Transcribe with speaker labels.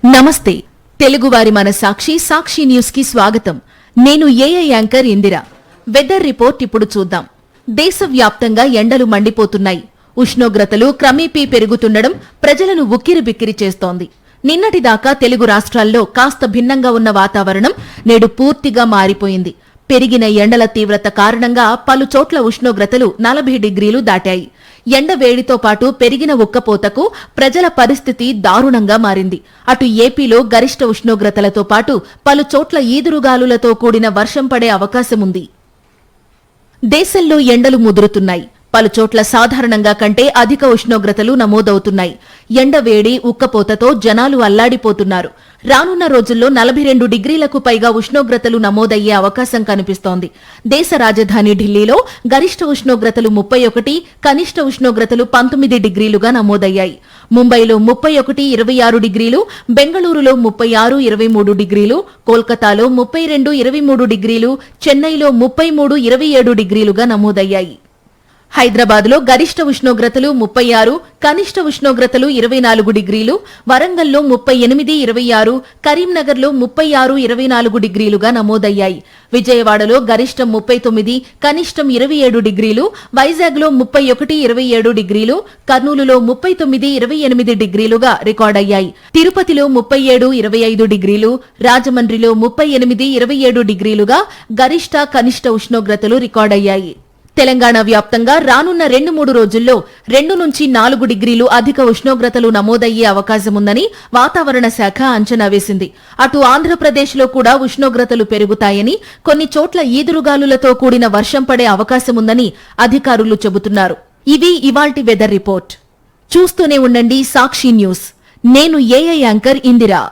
Speaker 1: నమస్తే తెలుగువారి మన సాక్షి న్యూస్ కి స్వాగతం. నేను AI anchor Indira. Weather report ఇప్పుడు చూద్దాం. దేశవ్యాప్తంగా ఎండలు మండిపోతున్నాయి. ఉష్ణోగ్రతలు క్రమేపీ పెరుగుతుండడం ప్రజలను ఉక్కిరిబిక్కిరి చేస్తోంది. నిన్నటిదాకా తెలుగు రాష్ట్రాల్లో కాస్త భిన్నంగా ఉన్న వాతావరణం నేడు పూర్తిగా మారిపోయింది. పెరిగిన ఎండల తీవ్రత కారణంగా పలు చోట్ల ఉష్ణోగ్రతలు 40 డిగ్రీలు దాటాయి. ఎండ వేడితో పాటు పెరిగిన ఉక్కపోతకు ప్రజల పరిస్థితి దారుణంగా మారింది. అటు ఏపీలో గరిష్ట ఉష్ణోగ్రతలతో పాటు పలు చోట్ల ఈదురుగాలులతో కూడిన వర్షం పడే అవకాశముంది. దేశంలో ఎండలు ముదురుతున్నాయి. పలుచోట్ల సాధారణంగా కంటే అధిక ఉష్ణోగ్రతలు నమోదవుతున్నాయి. ఎండవేడి ఉక్కపోతతో జనాలు అల్లాడిపోతున్నారు. రానున్న రోజుల్లో 42 డిగ్రీలకు పైగా ఉష్ణోగ్రతలు నమోదయ్యే అవకాశం కనిపిస్తోంది. దేశ రాజధాని ఢిల్లీలో గరిష్ట ఉష్ణోగ్రతలు 31, కనిష్ట ఉష్ణోగ్రతలు 19 డిగ్రీలుగా నమోదయ్యాయి. ముంబైలో 31, 26 డిగ్రీలు, బెంగళూరులో 36, 23 డిగ్రీలు, కోల్కతాలో 32, 23 డిగ్రీలు, చెన్నైలో 33, 27 డిగ్రీలుగా నమోదయ్యాయి. హైదరాబాద్లో గరిష్ట ఉష్ణోగ్రతలు 36, కనిష్ట ఉష్ణోగ్రతలు 24 డిగ్రీలు, వరంగల్లో 38, 26, కరీంనగర్లో 36, 24 డిగ్రీలుగా నమోదయ్యాయి. విజయవాడలో గరిష్టం 39, కనిష్టం 27 డిగ్రీలు, వైజాగ్లో 31, 27 డిగ్రీలు, కర్నూలులో 39, 28 డిగ్రీలుగా రికార్డయ్యాయి. తిరుపతిలో 37, 25 డిగ్రీలు, రాజమండ్రిలో 38, 27 డిగ్రీలుగా గరిష్ట కనిష్ట ఉష్ణోగ్రతలు రికార్డయ్యాయి. తెలంగాణ వ్యాప్తంగా రానున్న 2-3 రోజుల్లో 2 నుంచి 4 డిగ్రీలు అధిక ఉష్ణోగ్రతలు నమోదయ్యే అవకాశముందని వాతావరణ శాఖ అంచనా వేసింది. అటు ఆంధ్రప్రదేశ్లో కూడా ఉష్ణోగ్రతలు పెరుగుతాయని, కొన్ని చోట్ల ఈదురుగాలులతో కూడిన వర్షం పడే అవకాశముందని అధికారులు చెబుతున్నారు. ఇవి ఇవాల్టి వెదర్ రిపోర్ట్. చూస్తూనే ఉండండి సాక్షి న్యూస్. నేను ఏఐ యాంకర్ ఇందిరా.